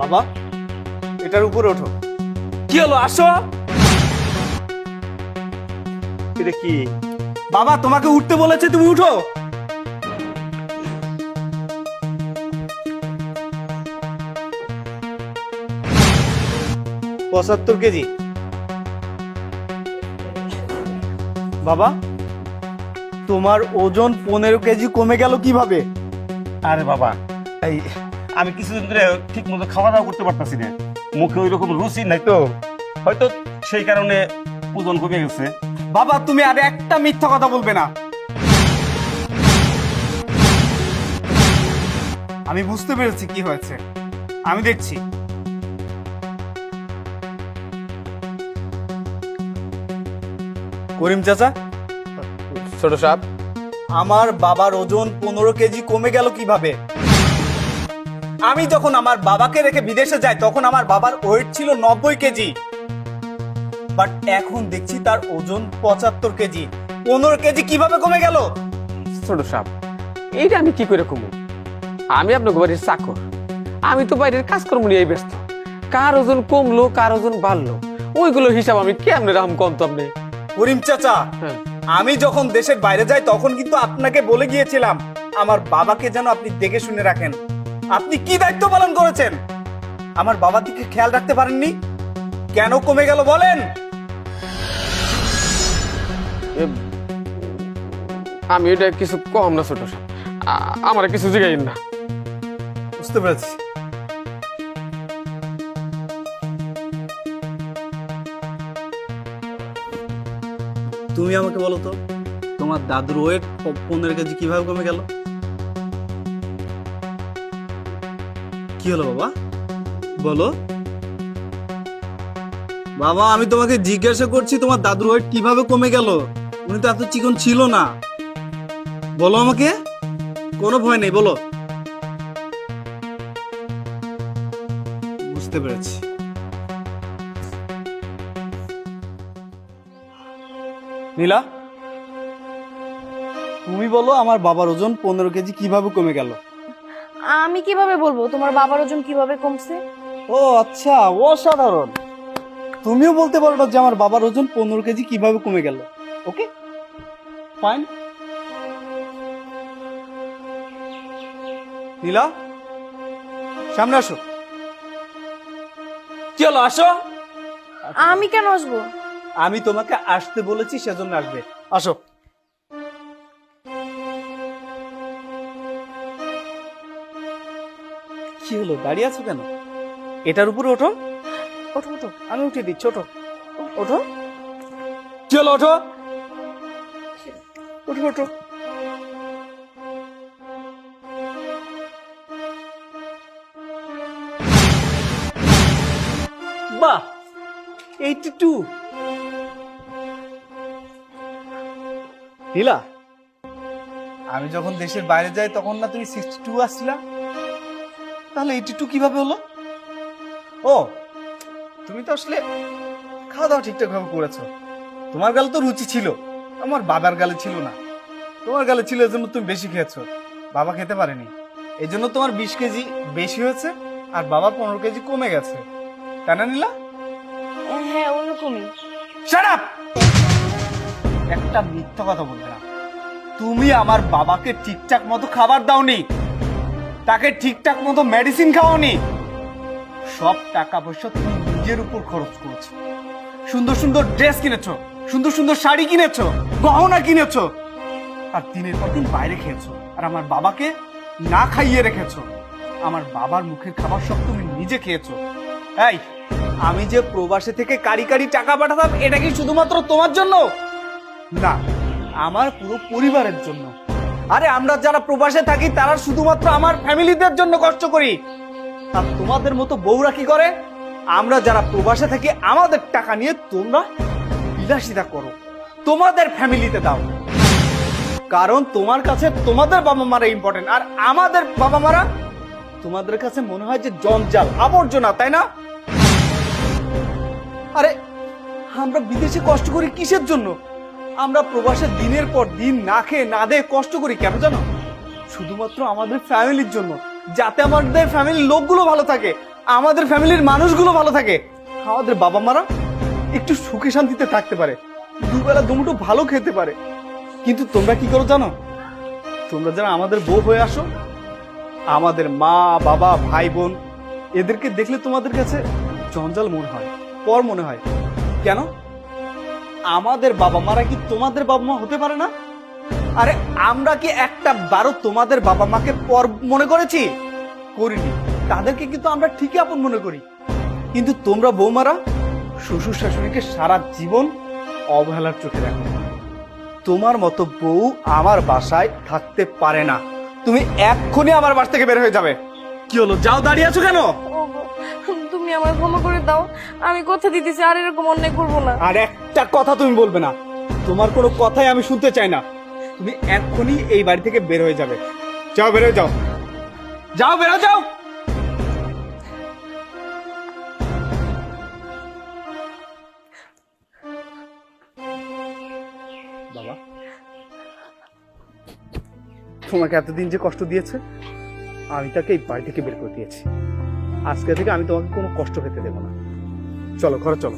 বাবা, এটার উপরে ওঠো। কি হলো, আসো। এটা কি? বাবা, তোমাকে উঠতে বলেছে, তুমি উঠো। 75 কেজি। বাবা, তোমার ওজন 15 কেজি কমে গেল কিভাবে? আরে বাবা, এই আমি কিছুদিন ধরে ঠিক মতো খাওয়া দাওয়া করতে পারতাছি না, মুখে ওই রকম রুচি নাই তো, হয়তো সেই কারণে ওজন কমে গেছে। বাবা, তুমি আর একটা মিথ্যা কথা বলবে না। আমি বুঝতে পেরেছি কি হয়েছে, আমি দেখছি। করিম চাচা, ছোট সাহেব, আমার বাবার ওজন 15 কেজি কমে গেল কিভাবে? আমি যখন আমার বাবাকে রেখে বিদেশে যাই তখন আমার বাবার ওয়েট ছিল 90 কেজি, বাট এখন দেখছি তার ওজন 75 কেজি। 15 কেজি কিভাবে কমে গেল? ছোট সাহেব, এইটা আমি কি করে কমু? আমি আপনার বাড়ির চাকর, আমি তো বাইরের কাজকর্ম নিয়ে ব্যস্ত। কার ওজন কমলো, কার ওজন বাড়লো, ওইগুলো হিসাব আমি কেমনে রাম কম তো আপনি। করিম চাচা, হ্যাঁ, আমি যখন দেশের বাইরে যাই তখন কিন্তু আপনাকে বলে গিয়েছিলাম আমার বাবাকে যেন আপনি দেখে শুনে রাখেন। আপনি কি দায়িত্ব পালন করেছেন? আমার বাবার দিকে খেয়াল রাখতে পারেননি? কেন কমে গেল বলেন? আমি এটা কিছু কম না ছোট সাহেব, আমার কিছু জিগাই না। বুঝতে পেরেছি। তুমি আমাকে বলো তো, তোমার দাদুর ওয়েট 15 কেজি কিভাবে কমে গেল? কি হলো বাবা, বলো। বাবা, আমি তোমাকে জিজ্ঞাসা করছি তোমার দাদুর ওয়েট কিভাবে কমে গেল? উনি তো এত চিকন ছিল না। বলো আমাকে, কোনো ভয় নেই, বলো। বুঝতে পেরেছি। নীলা, তুমি বলো আমার বাবার ওজন 15 কেজি কিভাবে কমে গেল? আমি কিভাবে বলবো তোমার বাবার ওজন কিভাবে কমছে? ও আচ্ছা, অসাধারণ। তুমিও বলতে পারো না যে আমার বাবার ওজন 15 কেজি কিভাবে কমে গেল। ওকে, ফাইন। নীলা, সামনে আসো। কি হলো, আসো। আমি কেন আসবো? আমি তোমাকে আসতে বলেছি, সেজন্য আসবে। আসো। কি হলো, দাঁড়িয়ে আছো কেন? এটার উপরে ওঠো। ওঠো ওঠো, আমি উঠিয়ে দিচ্ছি, ওঠো ওঠো। কি হলো, ওঠো ওঠো ওঠো। বাহ, 82। নীলা, আমি যখন দেশের বাইরে যাই তখন না তুমি 62 আসছিলা, তাহলে 82 কিভাবে হলো? ও, তুমি তো আসলে খাওয়া দাওয়া ঠিকঠাক ভাবে করেছো। তোমার গালে তো রুচি ছিল, আমার বাবার গালে ছিল না। তোমার গালে ছিল, এজন্য তুমি বেশি খেয়েছো, বাবা খেতে পারেনি। এই জন্য তোমার 20 কেজি বেশি হয়েছে আর বাবা 15 কেজি কমে গেছে, তাই না নীলা? হ্যাঁ, ওরকমই। Shut up! একটা মিথ্যা কথা বলবে না। তুমি আমার বাবাকে ঠিকঠাক মতো খাবার দাওনি, তাকে ঠিকঠাক মতো মেডিসিন খাওয়াওনি। সব টাকা পয়সা তুমি নিজের উপর খরচ করেছো। সুন্দর সুন্দর ড্রেস কিনেছো, সুন্দর সুন্দর শাড়ি কিনেছো, গহনা কিনেছো, আর দিনের পর দিন বাইরে খেয়েছো, আর আমার বাবাকে না খাইয়ে রেখেছো। আমার বাবার মুখের খাবার সব তুমি নিজে খেয়েছো। এই, আমি যে প্রবাসে থেকে কারি কারি টাকা পাঠাতাম, এটা কি শুধুমাত্র তোমার জন্য? না, আমার পুরো পরিবারের জন্য। আরে আমরা যারা প্রবাসে থাকি তারা শুধুমাত্র আমার ফ্যামিলিদের জন্য কষ্ট করি। আর তোমাদের মতো বউরা কি করে? আমরা যারা প্রবাসে থাকি আমাদের টাকা নিয়ে তোমরা বিলাসিতা করো, তোমাদের ফ্যামিলিতে দাও। কারণ তোমার কাছে তোমাদের বাবা মারা ইম্পর্টেন্ট, আর আমাদের বাবা মারা তোমাদের কাছে মনে হয় যে জঞ্জাল, আবর্জনা, তাই না? আরে আমরা বিদেশে কষ্ট করি কিসের জন্য? আমরা প্রবাসে দিনের পর দিন না খেয়ে না দিয়ে কষ্ট করি কেন জানো? শুধুমাত্র আমাদের ফ্যামিলির জন্য, যাতে আমাদের ফ্যামিলির লোকগুলো ভালো থাকে, আমাদের ফ্যামিলির মানুষগুলো ভালো থাকে, আমাদের বাবা মারা একটু সুখে শান্তিতে থাকতে পারে, দুবেলা দুমুঠো ভালো খেতে পারে। কিন্তু তোমরা কি করো জানো? তোমরা যারা আমাদের বউ হয়ে আসো, আমাদের মা বাবা ভাই বোন এদেরকে দেখলে তোমাদের কাছে জঞ্জাল মনে হয়, পর মনে হয়। কেন? আমাদের বাবা মারা কি তোমাদের বাবা মা হতে পারে না? আরে আমরা কি একটা বারো তোমাদের বাবা মাকে পর মনে করেছি? করিনি। তাদেরকে কিন্তু আমরা ঠিকই আপন মনে করি। কিন্তু তোমরা বৌমারা শ্বশুর শাশুড়িকে সারা জীবন অবহেলার চোখে দেখো। তোমার মতো বউ আমার বাসায় থাকতে পারে না। তুমি এক্ষুনি আমার বাসা থেকে বের হয়ে যাবে। কি হলো, যাও, দাঁড়িয়ে আছো কেন? ওগো, তুমি আমার ক্ষমা করে দাও, আমি কথা দিতেছি আর এরকম অন্যায় করবো না। আর একটা কথা তুমি বলবে না, তোমার কোনো কথাই আমি শুনতে চাই না। তুমি এক্ষুনি এই বাড়ি থেকে বের হয়ে যাবে। যাও, বের হয়ে যাও, যাও, বের হয়ে যাও। বাবা, তোমাকে এতদিন যে কষ্ট দিয়েছে, আমি তাকে এই বাড়ি থেকে বের করে দিয়েছি। আজকে থেকে আমি তোমাকে কোনো কষ্ট পেতে দেবো না। চলো, ঘরে চলো।